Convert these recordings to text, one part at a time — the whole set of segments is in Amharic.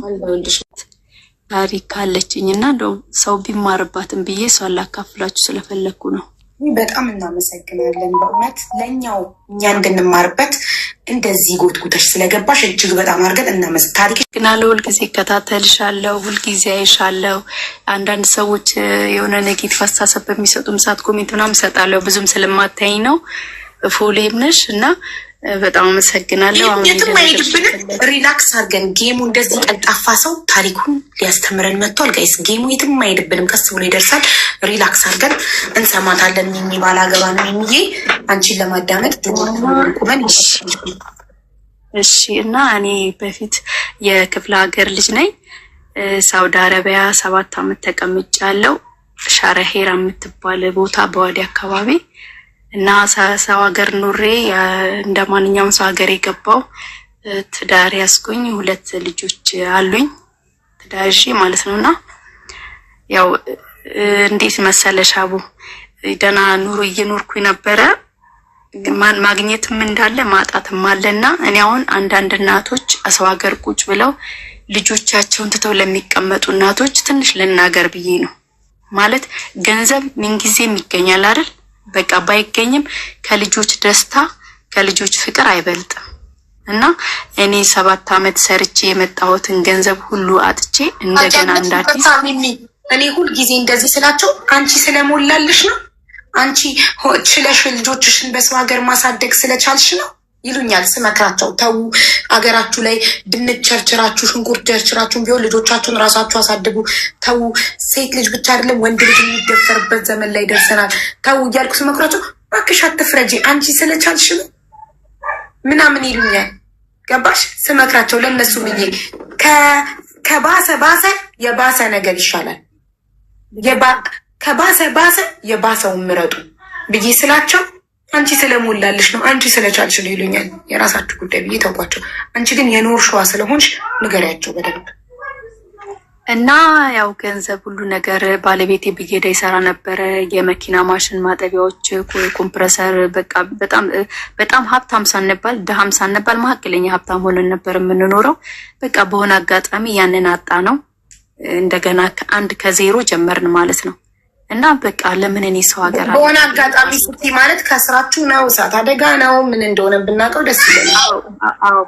አለሁልሽ። ታሪክ አለችኝና እንደው ሰው ቢማርባትም ብዬ ሰው ላካፍላችሁ ስለፈለኩ ነው። በጣም እናመሰግናለን። በእውነት ለኛው እኛ እንድንማርበት እንደዚህ ጎትጉተሽ ስለገባሽ እጅግ በጣም አድርገን እናመሰግናለን። ታሪክ ግን ሁልጊዜ እከታተልሻለሁ፣ ሁልጊዜ አይሻለሁ። አንዳንድ ሰዎች የሆነ ኔጌቲቭ አስተሳሰብ በሚሰጡም ሰዓት ኮሜንት ምናምን እሰጣለሁ። ብዙም ስለማታይኝ ነው ፎሎዬም ነሽ እና በጣም አመሰግናለሁ። የትም አይሄድብንም። ሪላክስ አድርገን ጌሙ እንደዚህ ቀልጣፋ ሰው ታሪኩን ሊያስተምረን መጥቷል። ጋይስ ጌሙ የትም አይሄድብንም፣ ቀስ ብሎ ይደርሳል። ሪላክስ አድርገን እንሰማታለን። ሚሚ ባላገባ ነው የሚዬ አንቺን ለማዳመጥ ቁመን እሺ። እና እኔ በፊት የክፍለ ሀገር ልጅ ነኝ። ሳውዲ አረቢያ 7 ዓመት ተቀምጫለሁ። ሻረሄራ የምትባል ቦታ በዋዲ አካባቢ እና ሰው ሀገር ኑሬ እንደማንኛውም ሰው ሀገር የገባው ትዳር ያስኩኝ 2 ልጆች አሉኝ። ትዳር ማለት ነውና ያው እንዴት መሰለሽ አቡ ደህና ኑሮ እየኖርኩኝ ነበረ። ማግኘትም እንዳለ ማጣትም አለና እኔ አሁን አንዳንድ እናቶች ሰው ሀገር ቁጭ ብለው ልጆቻቸውን ትተው ለሚቀመጡ እናቶች ትንሽ ልናገር ብዬ ነው። ማለት ገንዘብ ምንጊዜም ይገኛል አይደል? በቃ ባይገኝም ከልጆች ደስታ ከልጆች ፍቅር አይበልጥም። እና እኔ 7 ዓመት ሰርቼ የመጣሁትን ገንዘብ ሁሉ አጥቼ እንደገና እንዳዲስ እኔ ሁል ጊዜ እንደዚህ ስላቸው አንቺ ስለሞላልሽ ነው፣ አንቺ ችለሽ ልጆችሽን በሰው ሀገር ማሳደግ ስለቻልሽ ነው ይሉኛል። ስመክራቸው ተው፣ አገራችሁ ላይ ድንች ቸርችራችሁ ሽንኩርት ቸርችራችሁን ቢሆን ልጆቻችሁን ራሳችሁ አሳድጉ። ተው፣ ሴት ልጅ ብቻ አይደለም ወንድ ልጅ የሚደፈርበት ዘመን ላይ ደርሰናል። ተው እያልኩ ስመክራቸው እባክሽ አትፍረጂ አንቺ ስለቻልሽ ነው ምናምን ይሉኛል። ገባሽ? ስመክራቸው ለነሱ ብዬ ከባሰ ባሰ የባሰ ነገር ይሻላል፣ ከባሰ ባሰ የባሰውን ምረጡ ብዬ ስላቸው አንቺ ስለሞላልሽ ነው አንቺ ስለቻልሽ ነው ይሉኛል። የራሳችሁ ጉዳይ ብዬ ተውኳቸው። አንቺ ግን የኖርሽዋ ስለሆንሽ ንገሪያቸው በደንብ። እና ያው ገንዘብ ሁሉ ነገር ባለቤቴ ብጌዳ ይሰራ ነበረ። የመኪና ማሽን ማጠቢያዎች፣ ኮምፕረሰር፣ በቃ በጣም ሀብታም ሳንባል ደሃም ሳንባል መካከለኛ ሀብታም ሆነን ነበር የምንኖረው። በቃ በሆነ አጋጣሚ ያንን አጣ ነው። እንደገና ከዜሮ ጀመርን ማለት ነው። እና በቃ ለምን እኔ ሰው ሀገር በሆነ አጋጣሚ ስትይ ማለት ከስራችሁ ነው? እሳት አደጋ ነው? ምን እንደሆነ ብናውቀው ደስ ይለኛል። አዎ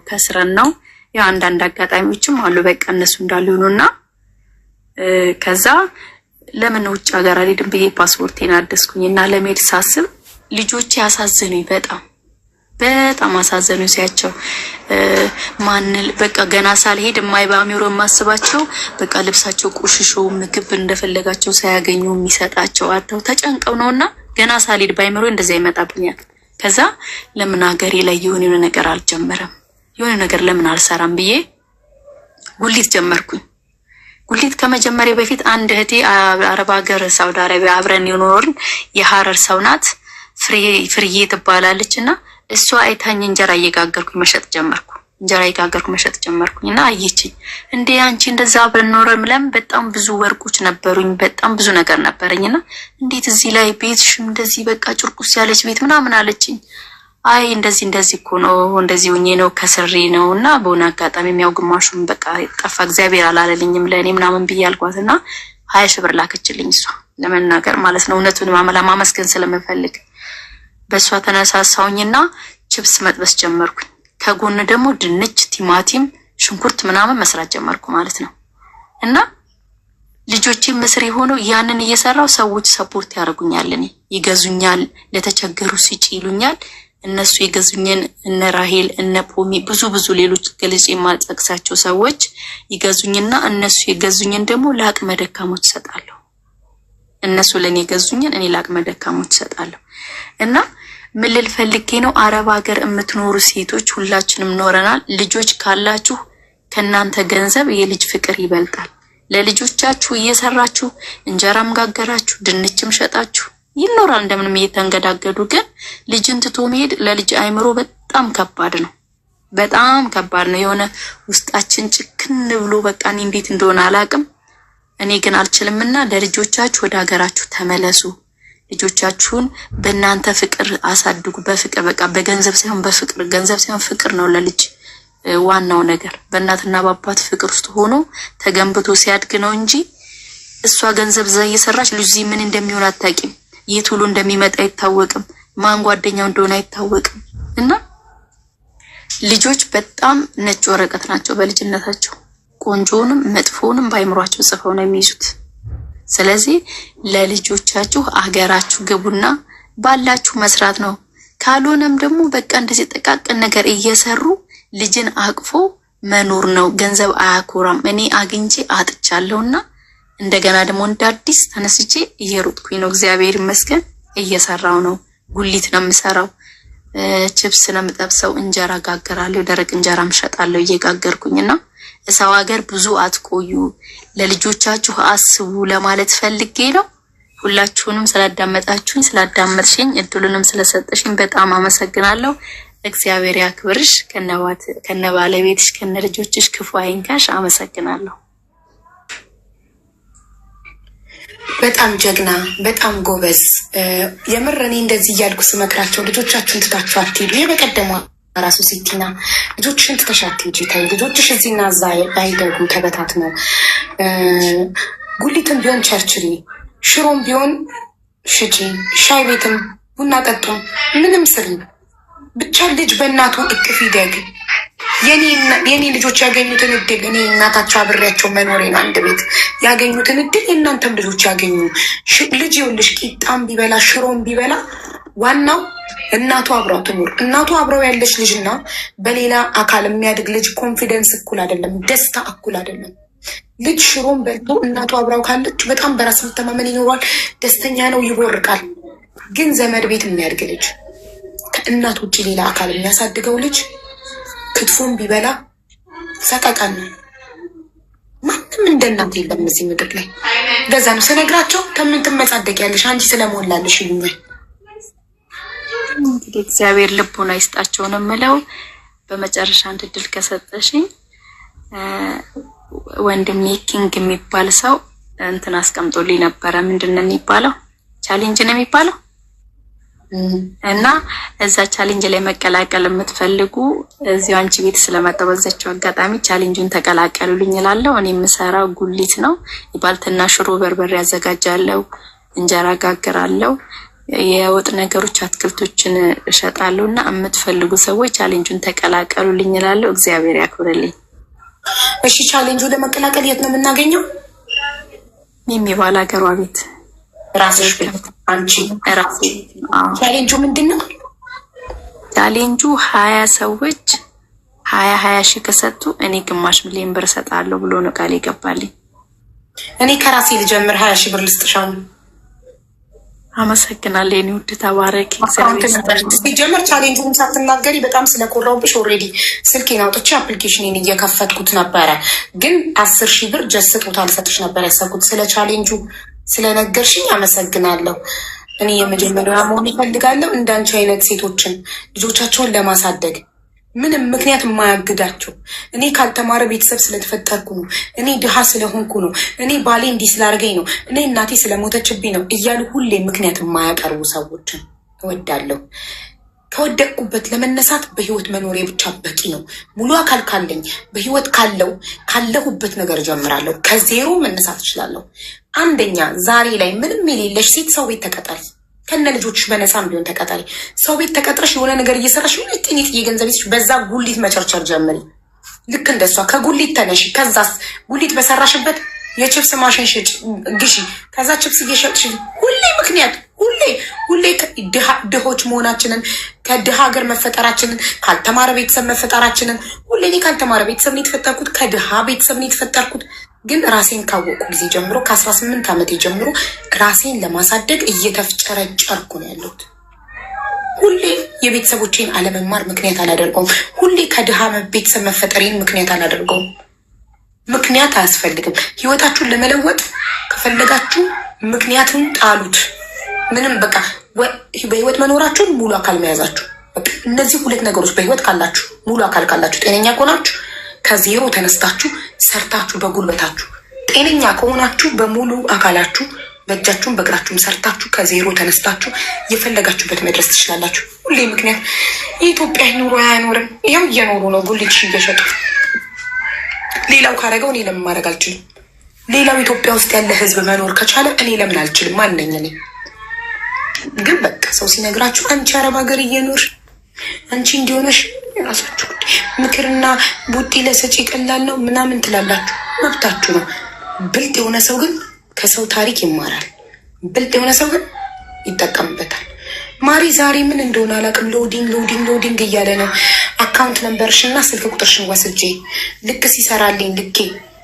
ከስረን ነው። ያው አንዳንድ አጋጣሚዎችም አሉ በቃ እነሱ እንዳሉ ሆኖና ከዛ ለምን ውጭ ሀገር አልሄድም ብዬ ፓስፖርቴን አደስኩኝ እና ለመሄድ ሳስብ ልጆቼ ያሳዝኑኝ፣ በጣም አሳዘኑኝ። ሲያቸው በቃ ገና ሳልሄድ የማይባሚሮ የማስባቸው በቃ ልብሳቸው ቆሽሾ ምግብ እንደፈለጋቸው ሳያገኙ የሚሰጣቸው አጥተው ተጨንቀው ነውና ገና ሳልሄድ ባይምሮ እንደዛ ይመጣብኛል። ከዛ ለምን ሀገሬ ላይ የሆነ ነገር አልጀመረም፣ የሆነ ነገር ለምን አልሰራም ብዬ ጉሊት ጀመርኩኝ። ጉሊት ከመጀመሪያ በፊት አንድ እህቴ አረብ ሀገር ሳውዲ አረቢያ አብረን የኖርን የሐረር ሰው ናት፣ ፍርዬ ትባላለች እና እሷ አይታኝ እንጀራ እየጋገርኩኝ መሸጥ ጀመርኩኝ እና አየችኝ። እንዴ አንቺ እንደዛ አብረን ኖረን ለም በጣም ብዙ ወርቆች ነበሩኝ፣ በጣም ብዙ ነገር ነበረኝና እንዴት እዚህ ላይ ቤትሽም እንደዚህ በቃ ጭርቁስ ያለች ቤት ምናምን አለችኝ። አይ እንደዚህ እኮ ነው እንደዚህ ሆኜ ነው ከስሪ ነው እና በሆነ አጋጣሚ የሚያው ግማሹን በቃ ጠፋ እግዚአብሔር አላለልኝም ለእኔ ምናምን ብዬ አልኳትና 20 ሺህ ብር ላከችልኝ እሷ ለመናገር ማለት ነው። እውነቱን ማመስገን ስለምፈልግ በእሷ ተነሳሳውኝና ችፕስ መጥበስ ጀመርኩኝ። ከጎን ደግሞ ድንች፣ ቲማቲም፣ ሽንኩርት ምናምን መስራት ጀመርኩ ማለት ነው። እና ልጆቼም ምስር የሆነው ያንን እየሰራው ሰዎች ሰፖርት ያደርጉኛል፣ እኔ ይገዙኛል፣ ለተቸገሩ ሲጪ ይሉኛል። እነሱ የገዙኝን እነ ራሄል እነ ፖሚ ብዙ ሌሎች ገልጬ የማልጠቅሳቸው ሰዎች ይገዙኝና እነሱ የገዙኝን ደግሞ ለአቅመ ደካሞች እሰጣለሁ። እነሱ ለኔ የገዙኝን እኔ ለአቅመ ደካሞች እሰጣለሁ። እና ምን ልል ፈልጌ ነው፣ አረብ ሀገር የምትኖሩ ሴቶች ሁላችንም ኖረናል። ልጆች ካላችሁ ከናንተ ገንዘብ የልጅ ፍቅር ይበልጣል። ለልጆቻችሁ እየሰራችሁ እንጀራም ጋገራችሁ ድንችም ሸጣችሁ ይኖራል እንደምንም እየተንገዳገዱ። ግን ልጅን ትቶ መሄድ ለልጅ አይምሮ በጣም ከባድ ነው፣ በጣም ከባድ ነው። የሆነ ውስጣችን ጭክን ብሎ በቃ እኔ እንዴት እንደሆነ አላውቅም። እኔ ግን አልችልምና ለልጆቻችሁ ወደ ሀገራችሁ ተመለሱ። ልጆቻችሁን በእናንተ ፍቅር አሳድጉ። በፍቅር በቃ በገንዘብ ሳይሆን በፍቅር፣ ገንዘብ ሳይሆን ፍቅር ነው ለልጅ ዋናው ነገር በእናትና በአባት ፍቅር ውስጥ ሆኖ ተገንብቶ ሲያድግ ነው እንጂ እሷ ገንዘብ እዛ እየሰራች ልጅ ምን እንደሚሆን አታውቂም። የት ሁሉ እንደሚመጣ አይታወቅም። ማን ጓደኛው እንደሆነ አይታወቅም። እና ልጆች በጣም ነጭ ወረቀት ናቸው በልጅነታቸው። ቆንጆንም መጥፎንም ባይምሯቸው ጽፈው ነው የሚይዙት። ስለዚህ ለልጆቻችሁ አገራችሁ ግቡና ባላችሁ መስራት ነው። ካልሆነም ደግሞ በቃ እንደዚህ ጥቃቅን ነገር እየሰሩ ልጅን አቅፎ መኖር ነው። ገንዘብ አያኮራም። እኔ አግኝቼ አጥቻለሁና እንደገና ደግሞ እንደ አዲስ ተነስቼ እየሮጥኩኝ ነው። እግዚአብሔር ይመስገን እየሰራው ነው። ጉሊት ነው የምሰራው፣ ቺፕስ ነው የምጠብሰው፣ እንጀራ ጋገራለሁ፣ ደረቅ እንጀራ እሸጣለሁ እየጋገርኩኝና ሰው ሀገር ብዙ አትቆዩ፣ ለልጆቻችሁ አስቡ ለማለት ፈልጌ ነው። ሁላችሁንም ስላዳመጣችሁኝ ስላዳመጥሽኝ እድሉንም ስለሰጠሽኝ በጣም አመሰግናለሁ። እግዚአብሔር ያክብርሽ። ከነባለቤትሽ ከነልጆችሽ ክፉ አይንካሽ። አመሰግናለሁ። በጣም ጀግና፣ በጣም ጎበዝ። የምር እኔ እንደዚህ እያልኩ ስመክራቸው ልጆቻችሁን ትታችሁ አትሄዱ። የበቀደሟ ራሱ ሲቲና ልጆችሽን ትተሽ አትሄጂ፣ ተይ ልጆችሽ እዚህና እዛ አይደጉ ተበታት ነው። ጉሊትም ቢሆን ቸርችሪ፣ ሽሮም ቢሆን ሽጪ፣ ሻይ ቤትም ቡና ጠጡም፣ ምንም ስሪ። ብቻ ልጅ በእናቱ እቅፍ ይደግ። የኔ ልጆች ያገኙትን እድል እኔ እናታቸው አብሬያቸው መኖሬን አንድ ቤት ያገኙትን እድል የእናንተም ልጆች ያገኙ። ልጅ ይኸውልሽ ቂጣም ቢበላ ሽሮም ቢበላ ዋናው እናቱ አብረው ትኑር። እናቱ አብረው ያለች ልጅና በሌላ አካል የሚያድግ ልጅ ኮንፊደንስ እኩል አይደለም፣ ደስታ እኩል አይደለም። ልጅ ሽሮም በልቶ እናቱ አብረው ካለች በጣም በራስ መተማመን ይኖሯል፣ ደስተኛ ነው፣ ይቦርቃል። ግን ዘመድ ቤት የሚያድግ ልጅ ከእናት ውጭ ሌላ አካል የሚያሳድገው ልጅ ክትፎም ቢበላ ሰቀቀን ነው። ማንም እንደ እናት የለም እዚህ ምድር ላይ። እንደዛ ነው ስነግራቸው ከምን ትመጻደቂያለሽ አንቺ ስለሞላልሽ ይሉኛል። እንግዲህ እግዚአብሔር ልቡን አይስጣቸው ነው የምለው። በመጨረሻ አንድ እድል ከሰጠሽኝ ወንድሜ ኪንግ የሚባል ሰው እንትን አስቀምጦልኝ ነበረ። ምንድነው የሚባለው? ቻሌንጅ ነው የሚባለው። እና እዛ ቻሌንጅ ላይ መቀላቀል የምትፈልጉ እዚሁ አንቺ ቤት ስለመጣሁ በዛቸው አጋጣሚ ቻሌንጁን ተቀላቀሉልኝ እላለሁ። እኔ የምሰራው ጉሊት ነው። የባልትና ሽሮ በርበሬ ያዘጋጃለሁ፣ እንጀራ ጋግራለሁ፣ የወጥ ነገሮች አትክልቶችን እሸጣለሁ። እና የምትፈልጉ ሰዎች ቻሌንጁን ተቀላቀሉልኝ እላለሁ። እግዚአብሔር ያክብርልኝ። እሺ፣ ቻሌንጁ ለመቀላቀል የት ነው የምናገኘው? የሚባል ሀገሯ ቤት ራስሽ ቤት አንቺ ራስ። ቻሌንጁ ምንድነው? ቻሌንጁ 20 ሰዎች 20 ሺህ ከሰጡ እኔ ግማሽ ሚሊዮን ብር እሰጣለሁ ብሎ ነው ቃል ይገባልኝ። እኔ ከራሴ ልጀምር 20 ሺህ ብር ልስጥሻው። አመሰግናለሁ የኔ ውድ ተባረክ። ሲጀመር ቻሌንጁን ሳትናገሪ በጣም ስለኮራውብሽ ኦልሬዲ ስልኬን አውጥቼ አፕሊኬሽንን እየከፈትኩት ነበረ። ግን 10 ሺህ ብር ጀስጦታ ልሰጥሽ ነበር ያሰብኩት። ስለ ቻሌንጁ ስለነገርሽኝ አመሰግናለሁ። እኔ የመጀመሪያ መሆን ይፈልጋለሁ እንዳንቺ አይነት ሴቶችን ልጆቻቸውን ለማሳደግ ምንም ምክንያት የማያግዳቸው። እኔ ካልተማረ ቤተሰብ ስለተፈጠርኩ ነው፣ እኔ ድሃ ስለሆንኩ ነው፣ እኔ ባሌ እንዲህ ስላደረገኝ ነው፣ እኔ እናቴ ስለሞተችብኝ ነው እያሉ ሁሌ ምክንያት የማያቀርቡ ሰዎችን እወዳለሁ። ከወደቅኩበት ለመነሳት በህይወት መኖሬ ብቻ በቂ ነው። ሙሉ አካል ካለኝ በህይወት ካለሁበት ነገር ጀምራለሁ። ከዜሮ መነሳት እችላለሁ። አንደኛ ዛሬ ላይ ምንም የሌለሽ ሴት ሰው ቤት ተቀጠሪ፣ ከነ ልጆችሽ በነፃም ቢሆን ተቀጠሪ። ሰው ቤት ተቀጥረሽ የሆነ ነገር እየሰራሽ ሆነ ጥኒት እየገንዘብ ይስሽ በዛ ጉሊት መቸርቸር ጀምሪ። ልክ እንደሷ ከጉሊት ተነሺ። ከዛስ ጉሊት በሰራሽበት የችፕስ ማሽን ሽጭ ግዢ። ከዛ ችፕስ እየሸጥሽ ሁሌ ምክንያት ሁሌ ድሆች መሆናችንን ከድሃ ሀገር መፈጠራችንን ካልተማረ ቤተሰብ መፈጠራችንን ሁሌ እኔ ካልተማረ ቤተሰብ ነው የተፈጠርኩት፣ ከድሃ ቤተሰብ ነው የተፈጠርኩት። ግን ራሴን ካወቁ ጊዜ ጀምሮ ከ18 ዓመቴ ጀምሮ ራሴን ለማሳደግ እየተፍጨረጨርኩ ነው ያለሁት። ሁሌ የቤተሰቦቼን አለመማር ምክንያት አላደርገውም። ሁሌ ከድሃ ቤተሰብ መፈጠሬን ምክንያት አላደርገውም። ምክንያት አያስፈልግም። ህይወታችሁን ለመለወጥ ከፈለጋችሁ ምክንያቱን ጣሉት። ምንም በቃ በህይወት መኖራችሁን ሙሉ አካል መያዛችሁ፣ በቃ እነዚህ ሁለት ነገሮች በህይወት ካላችሁ፣ ሙሉ አካል ካላችሁ፣ ጤነኛ ከሆናችሁ ከዜሮ ተነስታችሁ ሰርታችሁ በጉልበታችሁ፣ ጤነኛ ከሆናችሁ በሙሉ አካላችሁ በእጃችሁም በእግራችሁም ሰርታችሁ ከዜሮ ተነስታችሁ የፈለጋችሁበት መድረስ ትችላላችሁ። ሁሌ ምክንያት የኢትዮጵያ ኑሮ አያኖርም። ያው እየኖሩ ነው ጉልች እየሸጡ። ሌላው ካረገው እኔ ለምን ማድረግ አልችልም? ሌላው ኢትዮጵያ ውስጥ ያለ ህዝብ መኖር ከቻለ እኔ ለምን አልችልም? ማነኝ እኔ? ግን በቃ ሰው ሲነግራችሁ አንቺ አረብ ሀገር እየኖር አንቺ እንዲሆነሽ የራሳችሁ ምክርና ቡጢ ለሰጪ ቀላል ነው ምናምን ትላላችሁ። መብታችሁ ነው። ብልጥ የሆነ ሰው ግን ከሰው ታሪክ ይማራል። ብልጥ የሆነ ሰው ግን ይጠቀምበታል። ማሪ ዛሬ ምን እንደሆነ አላውቅም። ሎዲንግ እያለ ነው። አካውንት ነምበርሽና ስልክ ቁጥርሽን ወስጄ ልክ ሲሰራልኝ ልኬ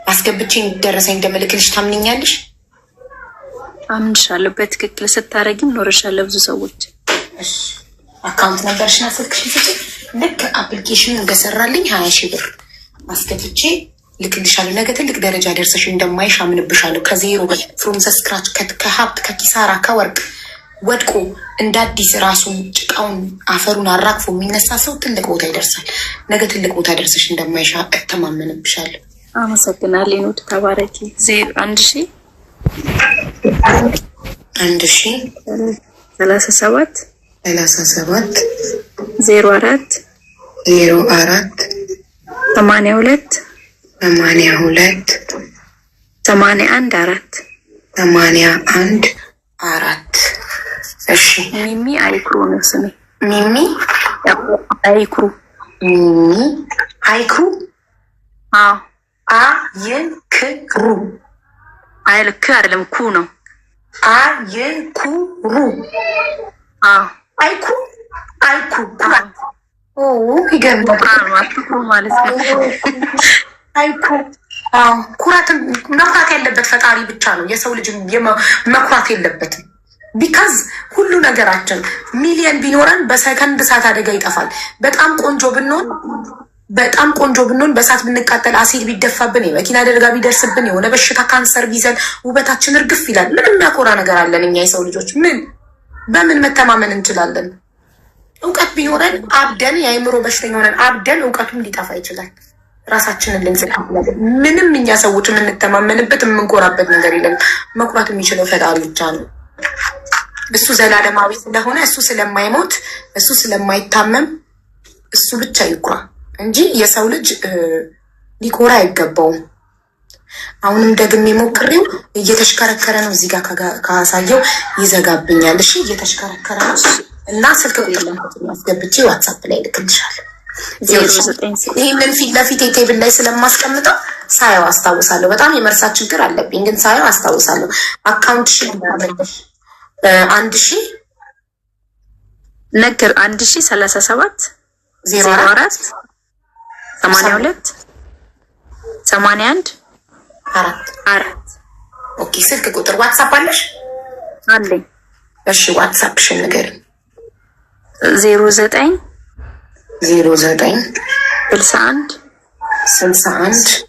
አስገብቼ ደረሰኝ እንደምልክልሽ ታምንኛለሽ? አምንሻለሁ። በትክክል ስታረጊም ኖርሻለሁ ብዙ ሰዎች። አካውንት ነምበርሽና ስልክሽን ስጪ። ልክ አፕሊኬሽኑ እንደሰራልኝ 20 ሺህ ብር አስገብቼ ልክልሻለሁ። ነገ ትልቅ ደረጃ ደርሰሽ እንደማይሽ አምንብሻለሁ። ከዜሮ ፍሮም ዘስክራች ከሀብት ከኪሳራ ከወርቅ ወድቆ እንደ አዲስ ራሱን ጭቃውን አፈሩን አራግፎ የሚነሳ ሰው ትልቅ ቦታ ይደርሳል። ነገ ትልቅ ቦታ ደርሰሽ እንደማይሻ እተማመንብሻለሁ። አመሰግናለሁ። ኑድ ተባረኪ። 1,000 37 37 04 82 81 4 እሺ ሚሚ አይክሩ ነው ስሜ። ሚሚ አይክሩ አይክሩ አይክሩ አይልክ አይደለም ኩ ነው። አይኩሩ አይኩ ይገርማል ማለት ነው። አይኩ ኩራትን መኩራት ያለበት ፈጣሪ ብቻ ነው። የሰው ልጅ መኩራት የለበትም። ቢካዝ ሁሉ ነገራችን ሚሊየን ቢኖረን በሰከንድ እሳት አደጋ ይጠፋል። በጣም ቆንጆ ብንሆን በእሳት ብንቃጠል፣ አሲድ ቢደፋብን፣ የመኪና አደጋ ቢደርስብን፣ የሆነ በሽታ ካንሰር ቢዘን ውበታችን እርግፍ ይላል። ምንም የሚያኮራ ነገር አለን እኛ የሰው ልጆች? በምን መተማመን እንችላለን? እውቀት ቢኖረን አብደን የአእምሮ በሽተኛ ሆነን አብደን እውቀቱም ሊጠፋ ይችላል። ራሳችንን ልንስል ምንም እኛ ሰዎች የምንተማመንበት የምንኮራበት ነገር የለም። መኩራት የሚችለው ፈጣሪ ብቻ ነው። እሱ ዘላለማዊ ስለሆነ፣ እሱ ስለማይሞት፣ እሱ ስለማይታመም እሱ ብቻ ይኩራ እንጂ የሰው ልጅ ሊኮራ አይገባውም። አሁንም ደግሜ ሞክሬው እየተሽከረከረ ነው። እዚህ ጋር ካሳየው ይዘጋብኛል። እሺ እየተሽከረከረ ነው እና ስልክ ቁጥር አስገብቼ ዋትሳፕ ላይ ልክልሻለሁ። ይህንን ፊት ለፊት ቴብል ላይ ስለማስቀምጠው ሳየው አስታውሳለሁ። በጣም የመርሳት ችግር አለብኝ፣ ግን ሳየው አስታውሳለሁ። አካውንት ሺ መለሽ 1000 ነገር 1037 04 82 81 4 ኦኬ። ስልክ ቁጥር ዋትሳፕ አለሽ? አለኝ። እሺ ዋትሳፕሽን ንገሪኝ። 09 61 61